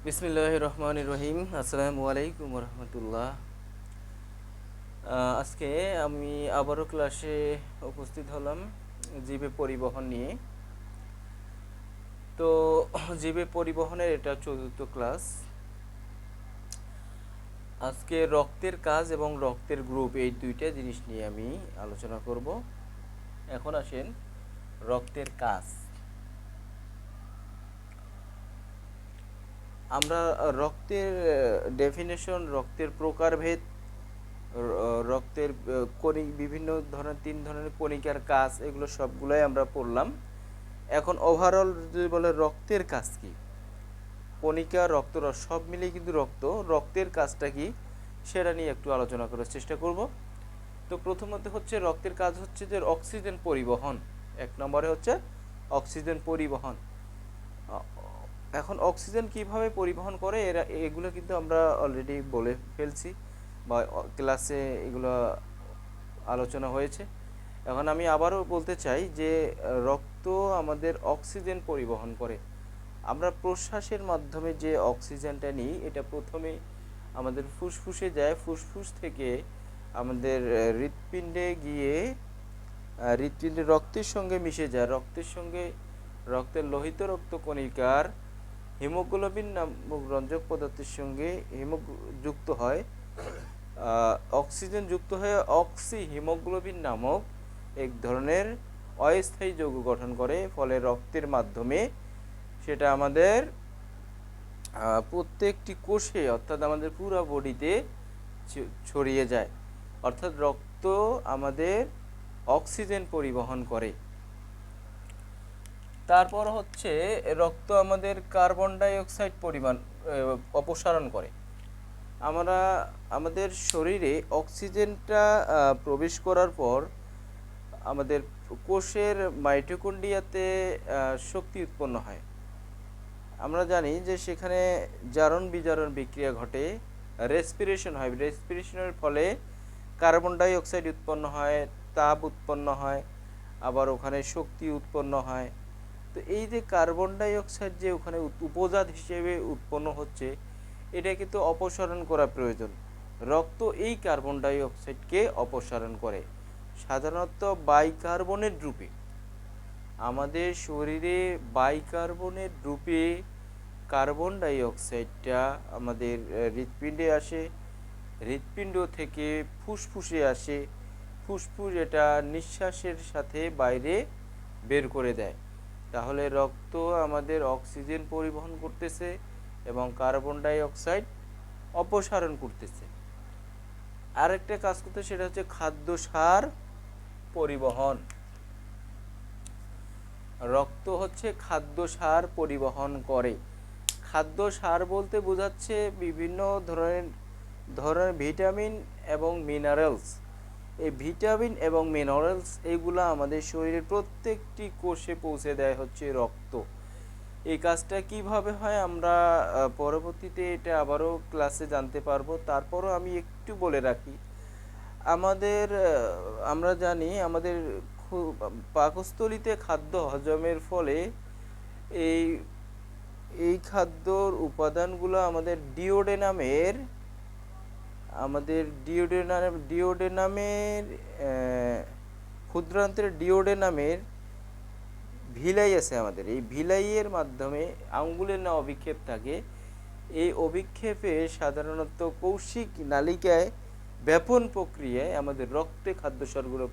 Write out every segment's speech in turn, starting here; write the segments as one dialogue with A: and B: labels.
A: বিসমিল্লাহির রহমানির রহিম। আসসালামু আলাইকুম রহমতুল্লাহ। আজকে আমি আবারও ক্লাসে উপস্থিত হলাম জীবে পরিবহন নিয়ে। তো জীবে পরিবহনের এটা চতুর্থ ক্লাস। আজকে রক্তের কাজ এবং রক্তের গ্রুপ এই দুইটা জিনিস নিয়ে আমি আলোচনা করব। এখন আসেন রক্তের কাজ। আমরা রক্তের ডেফিনেশন, রক্তের প্রকারভেদ, রক্তের বিভিন্ন ধরনের 3 ধরনের কণিকার কাজ, এগুলো সবগুলোই আমরা পড়লাম। এখন ওভারঅল যদি বলে রক্তের কাজ কি, কণিকা, রক্তরস সব মিলিয়ে কিন্তু রক্তের কাজটা কি সেটা নিয়ে একটু আলোচনা করার চেষ্টা করব। তো প্রথমত হচ্ছে রক্তের কাজ হচ্ছে যে অক্সিজেন পরিবহন। 1 নম্বরে হচ্ছে অক্সিজেন পরিবহন। এখন অক্সিজেন কিভাবে পরিবহন করে এগুলো কিন্তু আমরা অলরেডি বলে ফেলছি বা ক্লাসে এগুলো আলোচনা হয়েছে। এখন আমি আবারও বলতে চাই যে রক্ত আমাদের অক্সিজেন পরিবহন করে। আমরা প্রশ্বাসের মাধ্যমে যে অক্সিজেনটা নিই, এটা প্রথমে আমাদের ফুসফুসে যায়, ফুসফুস থেকে আমাদের হৃৎপিণ্ডে গিয়ে হৃৎপিণ্ডে রক্তের সঙ্গে মিশে যায়, রক্তের সঙ্গে রক্তের লোহিত রক্তকণিকার হিমোগ্লোবিন নামক রঞ্জক পদার্থের সঙ্গে যুক্ত হয়, অক্সিজেন যুক্ত হয়ে অক্সি হিমোগ্লোবিন নামক এক ধরনের অস্থায়ী যৌগ গঠন করে। ফলে রক্তের মাধ্যমে সেটা আমাদের প্রত্যেকটি কোষে, অর্থাৎ আমাদের পুরো বডিতে ছড়িয়ে যায়। অর্থাৎ রক্ত আমাদের অক্সিজেন পরিবহন করে। তারপর হচ্ছে রক্ত আমাদের কার্বন ডাই অক্সাইড অপসারণ করে। আমরা আমাদের শরীরে অক্সিজেনটা প্রবেশ করার পর আমাদের কোষের মাইটোকন্ড্রিয়াতে শক্তি উৎপন্ন হয়। আমরা জানি যে সেখানে জারণ বিজারণ বিক্রিয়া ঘটে, রেসপিরেশন হয়, রেসপিরেশনের ফলে কার্বন ডাই অক্সাইড উৎপন্ন হয়, তাপ উৎপন্ন হয়, আবার ওখানে শক্তি উৎপন্ন হয়। তো এই যে কার্বন ডাই অক্সাইড যে ওখানে উপজাত হিসেবে উৎপন্ন হচ্ছে, এটা কিন্তু অপসারণ করা প্রয়োজন। রক্ত এই কার্বন ডাই অক্সাইডকে অপসারণ করে সাধারণত বাইকার্বনেট রূপে। আমাদের শরীরে বাইকার্বনেট রূপে কার্বন ডাই অক্সাইডটা আমাদের হৃৎপিণ্ডে আসে, হৃৎপিণ্ড থেকে ফুসফুসে আসে, ফুসফুস এটা নিঃশ্বাসের সাথে বাইরে বের করে দেয়। তাহলে রক্ত আমাদের অক্সিজেন পরিবহন করতেছে এবং কার্বন ডাই অক্সাইড অপসারণ করতেছে। আরেকটা কাজ করতে, সেটা হচ্ছে খাদ্য সার পরিবহন। রক্ত হচ্ছে খাদ্য সার পরিবহন করে। খাদ্য সার বলতে বোঝাচ্ছে বিভিন্ন ধরনের ভিটামিন এবং মিনারেলস। এই ভিটামিন এবং মিনারেলস এইগুলো আমাদের শরীরের প্রত্যেকটি কোষে পৌঁছে দেয় হচ্ছে রক্ত। এই কাজটা কিভাবে হয় আমরা পরবর্তীতে এটা আবারও ক্লাসে জানতে পারবো। তারপরও আমি একটু বলে রাখি, আমরা জানি আমাদের পাকস্থলীতে খাদ্য হজমের ফলে এই এই খাদ্যর উপাদানগুলো আমাদের ডিওডেনামের ক্ষুদ্রান্তের ডিওডেনামের ভিলাই আছে আমাদের। এই ভিলাইয়ের মাধ্যমে আঙ্গুলের না অভিক্ষেপ থাকে। এই অভিক্ষেপে সাধারণত কৌশিক নালিকায় ব্যাপন প্রক্রিয়ায় আমাদের রক্তে খাদ্যসারগুলো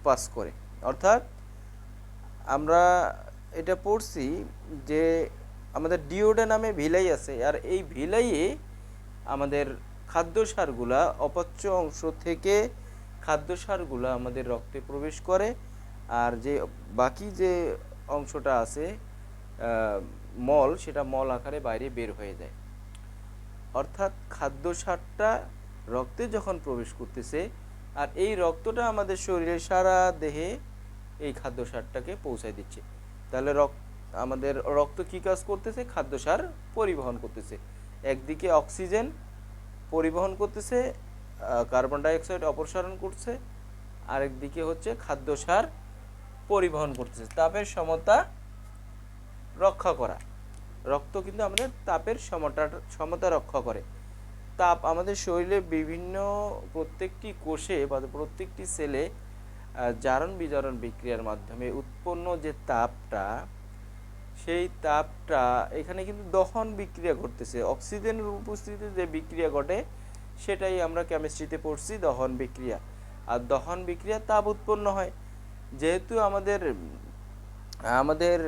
A: পাস করে। অর্থাৎ আমরা এটা পড়ছি যে আমাদের ডিওডেনামে ভিলাই আছে, আর এই ভিলাইয়ে আমাদের খাদ্যসারগুলা অপচ্য অংশ থেকে খাদ্যসারগুলা আমাদের রক্তে প্রবেশ করে, আর যে বাকি যে অংশটা আছে মল, সেটা মল আকারে বাইরে বের হয়ে যায়। অর্থাৎ খাদ্যসারটা রক্তে যখন প্রবেশ করতেছে, আর এই রক্তটা আমাদের শরীরে সারা দেহে এই খাদ্যসারটাকে পৌঁছায় দিচ্ছে। তাহলে আমাদের রক্ত কি কাজ করতেছে? খাদ্যসার পরিবহন করতেছে। একদিকে অক্সিজেন পরিবহন করতেছে, কার্বন ডাইঅক্সাইড অপসারণ করছে, আরেকদিকে হচ্ছে খাদ্যসার পরিবহন করতেছে, তাপের সমতা রক্ষা করা। রক্ত কিন্তু আমাদের তাপের সমতা রক্ষা করে। তাপ আমাদের শরীরে বিভিন্ন প্রত্যেকটি কোষে বা প্রত্যেকটি সেলে জারণ বিজারণ বিক্রিয়ার মাধ্যমে উৎপন্ন যে তাপটা, সেই তাপটা এখানে কিন্তু দহন বিক্রিয়া ঘটতেছে। অক্সিজেনের উপস্থিতিতে যে বিক্রিয়া ঘটে সেটাই আমরা কেমিস্ট্রিতে পড়ছি দহন বিক্রিয়া। আর দহন বিক্রিয়া তাপ উৎপন্ন হয়। যেহেতু আমাদের আমাদের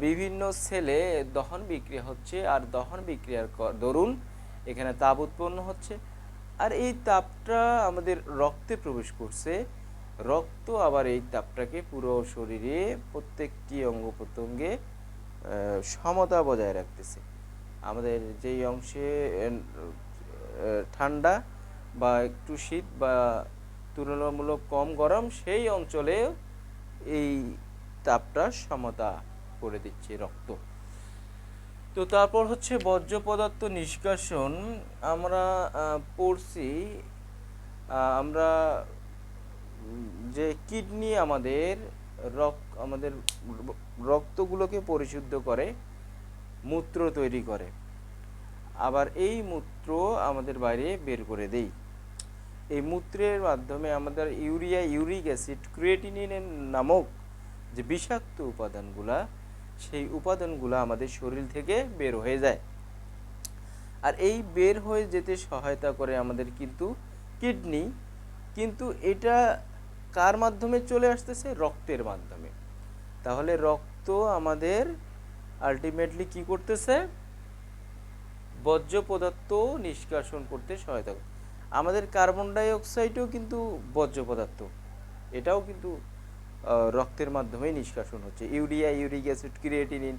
A: বিভিন্ন সেলে দহন বিক্রিয়া হচ্ছে, আর দহন বিক্রিয়ার দরুন এখানে তাপ উৎপন্ন হচ্ছে, আর এই তাপটা আমাদের রক্তে প্রবেশ করছে। রক্ত আবার এই তাপটাকে পুরো শরীরে প্রত্যেকটি অঙ্গ প্রত্যঙ্গে সমতা বজায় রাখতেছে। আমাদের যেই অংশে ঠান্ডা বা একটু শীত বা তুলনামূলক কম গরম, সেই অঞ্চলে এই তাপটা সমতা করে দিচ্ছে রক্ত। তো তারপর হচ্ছে বর্জ্য পদার্থ নিষ্কাশন। আমরা পড়ছি, আমরা যে কিডনি আমাদের রক্তগুলোকে পরিশুদ্ধ করে, মূত্র তৈরি করে, আবার এই মূত্র আমাদের বাইরে বের করে দেই। এই মূত্রের মাধ্যমে আমাদের ইউরিয়া, ইউরিক অ্যাসিড, ক্রিয়েটিনিন নামক যে বিষাক্ত উপাদানগুলা, সেই উপাদানগুলো আমাদের শরীর থেকে বের হয়ে যায়। আর এই বের হয়ে যেতে সহায়তা করে আমাদের কিন্তু কিডনি। কিন্তু এটা কার মাধ্যমে চলে আসতেছে? রক্তের মাধ্যমে। তাহলে রক্ত আমাদের আলটিমেটলি কি করতেছে? বর্জ্য পদার্থ নিষ্কাশন করতে সহায়তা করে। আমাদের কার্বন ডাই অক্সাইডও কিন্তু বর্জ্য পদার্থ, এটাও কিন্তু রক্তের মাধ্যমে নিষ্কাশন হচ্ছে। ইউরিয়া, ইউরিক অ্যাসিড, ক্রিয়েটিনিন,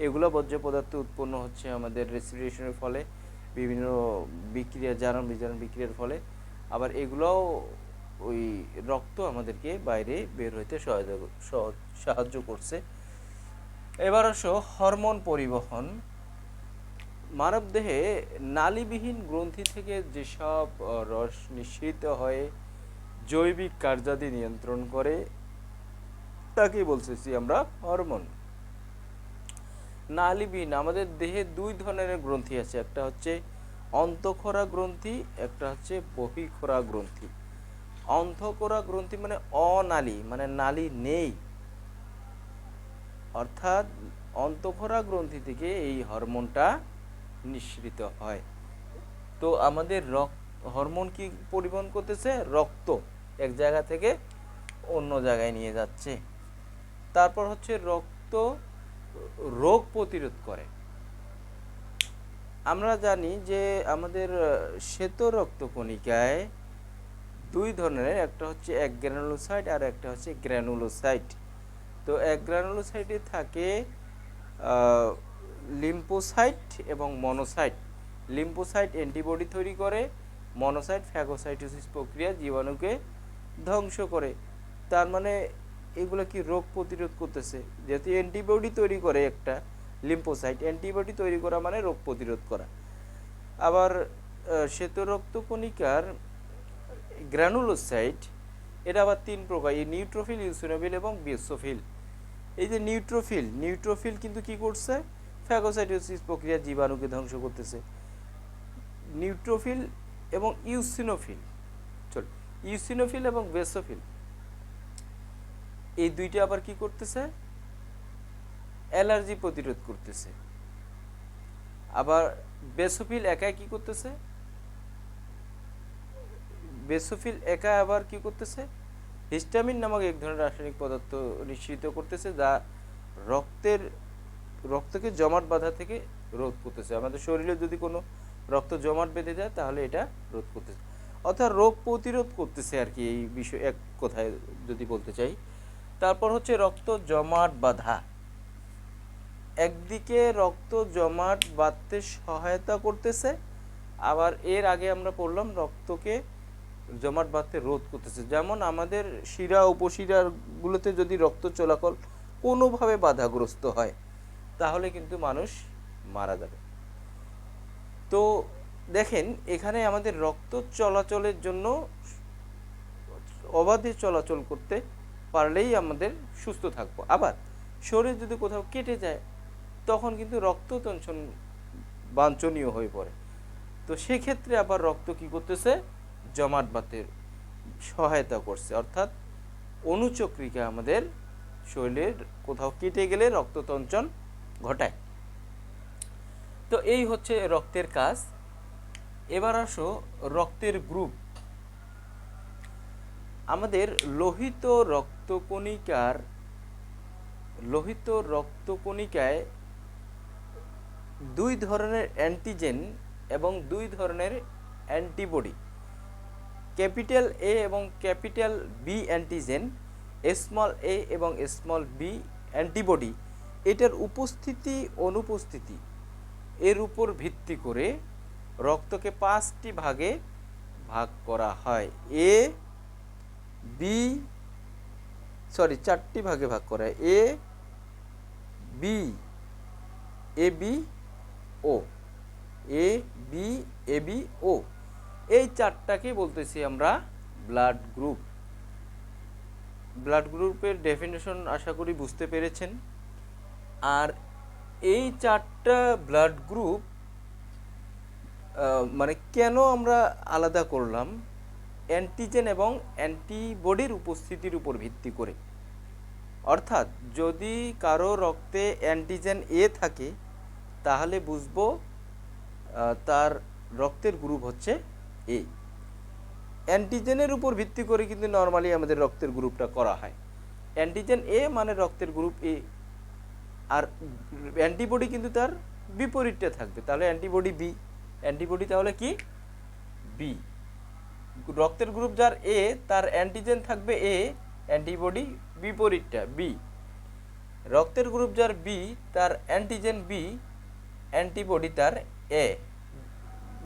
A: এগুলো বর্জ্য পদার্থ উৎপন্ন হচ্ছে আমাদের রেসপিরেশনের ফলে, বিভিন্ন বিক্রিয়া, জারণ বিজারণ বিক্রিয়ার ফলে। আবার এগুলোও ওই রক্ত আমাদেরকে বাইরে বের হইতে সাহায্য করছে। এবার আসো হরমোন পরিবহন। মানবদেহে নালীবিহীন গ্রন্থি থেকে যেসব রস নিঃসৃত হয়ে জৈবিক কার্যাদি নিয়ন্ত্রণ করে, তাকেই বলতেছি আমরা হরমোন। নালীবিহীন আমাদের দেহে দুই ধরনের গ্রন্থি আছে, একটা হচ্ছে অন্তঃক্ষরা গ্রন্থি, একটা হচ্ছে বহিঃক্ষরা গ্রন্থি। অন্তঃক্ষরা গ্রন্থি মানে অনালী, মানে নালী নেই, অর্থাৎ অন্তঃক্ষরা গ্রন্থি থেকে এই হরমোনটা নিঃসৃত হয়। তো আমাদের হরমোন কি পরিবহন করতেছে? রক্ত এক জায়গা থেকে অন্য জায়গায় নিয়ে যাচ্ছে। তারপর হচ্ছে রক্ত রোগ প্রতিরোধ করে। আমরা জানি যে আমাদের শ্বেত রক্তকণিকায় দুই ধরনের, একটা হচ্ছে একগ্রানুলোসাইট আর একটা হচ্ছে গ্র্যানুলোসাইট। তো একগ্রানুলোসাইটে থাকে লিম্ফোসাইট এবং মনোসাইট। লিম্ফোসাইট অ্যান্টিবডি তৈরি করে, মনোসাইট ফ্যাগোসাইটোসিস প্রক্রিয়া জীবাণুকে ধ্বংস করে। তার মানে এগুলো কি রোগ প্রতিরোধ করতেছে। যেহেতু অ্যান্টিবডি তৈরি করে একটা লিম্ফোসাইট, অ্যান্টিবডি তৈরি করা মানে রোগ প্রতিরোধ করা। আবার শ্বেত রক্তকণিকার গ্র্যানুলোসাইট, এটা আবার তিন প্রকার, এই নিউট্রোফিল, ইউসিনোফিল এবং বেসোফিল। এই যে নিউট্রোফিল কিন্তু কি করছে? ফ্যাগোসাইটোসিস প্রক্রিয়া জীবাণুকে ধ্বংস করতেছে। নিউট্রোফিল এবং ইউসিনোফিল এবং বেসোফিল, এই দুইটা আবার কি করতেছে? অ্যালার্জি প্রতিরোধ করতেছে। আবার বেসোফিল একাই কি করতেছে? বেসোফিল একা আবার কি করতেছে? হিস্টামিন নামক এক ধরনের রাসায়নিক পদার্থ নিঃসৃত করতেছে, যা রক্তকে জমাট বাঁধা থেকে রোধ করতেছে। আমাদের শরীরে যদি কোনো রক্ত জমাট বেঁধে যায় তাহলে এটা রোধ করতেছে, অর্থাৎ রোগ প্রতিরোধ করতেছে আর কি, এই বিষয় এক কথায় যদি বলতে চাই। তারপর হচ্ছে রক্ত জমাট বাঁধা। একদিকে রক্ত জমাট বাঁধতে সহায়তা করতেছে, আবার এর আগে আমরা পড়লাম রক্তকে জমাট বাঁধতে রোধ করতেছে। যেমন আমাদের শিরা উপশিরাগুলোতে যদি রক্ত চলাচল কোনোভাবে বাধাগ্রস্ত হয় তাহলে কিন্তু মানুষ মারা যাবে। তো দেখেন এখানে আমাদের রক্ত চলাচলের জন্য অবাধে চলাচল করতে পারলেই আমাদের সুস্থ থাকবো। আবার শরীর যদি কোথাও কেটে যায় তখন কিন্তু রক্ত বাঞ্ছনীয় হয়ে পড়ে। তো সেক্ষেত্রে আবার রক্ত কি করতেছে, জমাট বাঁধতে সহায়তা করছে, অর্থাৎ অনুচক্রিকা আমাদের শরীরের কোথাও কেটে গেলে রক্ততঞ্চন ঘটায়। তো এই হচ্ছে রক্তের কাজ। এবার আসো রক্তের গ্রুপ। আমাদের লোহিত রক্তকণিকায় দুই ধরনের অ্যান্টিজেন এবং দুই ধরনের অ্যান্টিবডি, ক্যাপিটাল এ এবং ক্যাপিটাল বি অ্যান্টিজেন, স্মল এ এবং স্মল বি অ্যান্টিবডি, এটার উপস্থিতি অনুপস্থিতি এর উপর ভিত্তি করে রক্তকে 5টি ভাগে ভাগ করা হয়। 4টি ভাগে ভাগ করা হয়। বি এ বি ও, এই 4টাকে বলতেছি আমরা ব্লাড গ্রুপ। ব্লাড গ্রুপের ডেফিনেশন আশা করি বুঝতে পেরেছেন। আর এই 4টা ব্লাড গ্রুপ মানে কেন আমরা আলাদা করলাম, অ্যান্টিজেন এবং অ্যান্টিবডির উপস্থিতির উপর ভিত্তি করে। অর্থাৎ যদি কারো রক্তে অ্যান্টিজেন এ থাকে তাহলে বুঝবো তার রক্তের গ্রুপ হচ্ছে এ। অ্যান্টিজেনের উপর ভিত্তি করে কিন্তু নর্মালি আমাদের রক্তের গ্রুপটা করা হয়। অ্যান্টিজেন এ মানে রক্তের গ্রুপ এ, আর অ্যান্টিবডি কিন্তু তার বিপরীতটা থাকবে, তাহলে অ্যান্টিবডি বি। অ্যান্টিবডি তাহলে কি বি। রক্তের গ্রুপ যার এ, তার অ্যান্টিজেন থাকবে এ, অ্যান্টিবডি বিপরীতটা বি। রক্তের গ্রুপ যার বি, তার অ্যান্টিজেন বি, অ্যান্টিবডি তার এ,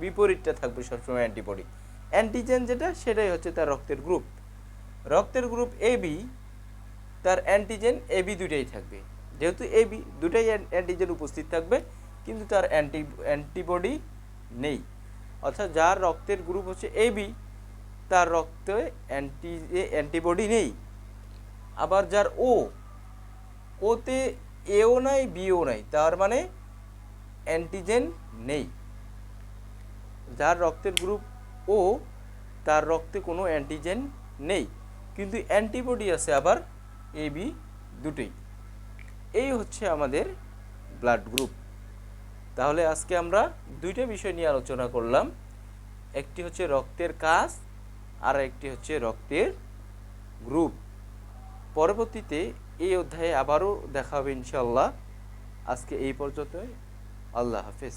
A: বিপরীতটা থাকবে সবসময় অ্যান্টিবডি। অ্যান্টিজেন যেটা সেটাই হচ্ছে তার রক্তের গ্রুপ। রক্তের গ্রুপ এ বি, তার অ্যান্টিজেন এ বি দুটাই থাকবে। যেহেতু এ বি দুটাই অ্যান্টিজেন উপস্থিত থাকবে, কিন্তু তার অ্যান্টিবডি নেই। অর্থাৎ যার রক্তের গ্রুপ হচ্ছে এ বি, তার রক্তে অ্যান্টিবডি নেই। আবার যার ওতে এও নাই বিও নাই, তার মানে অ্যান্টিজেন নেই। যার রক্তের গ্রুপ ও, তার রক্তে কোনো অ্যান্টিজেন নেই, কিন্তু অ্যান্টিবডি আছে আবার এ বি দুটোই। এই হচ্ছে আমাদের ব্লাড গ্রুপ। তাহলে আজকে আমরা দুইটা বিষয় নিয়ে আলোচনা করলাম, একটি হচ্ছে রক্তের কাজ আর একটি হচ্ছে রক্তের গ্রুপ। পরবর্তীতে এই অধ্যায়ে আবারও দেখা হবে ইনশাআল্লাহ। আজকে এই পর্যন্তই। আল্লাহ হাফেজ।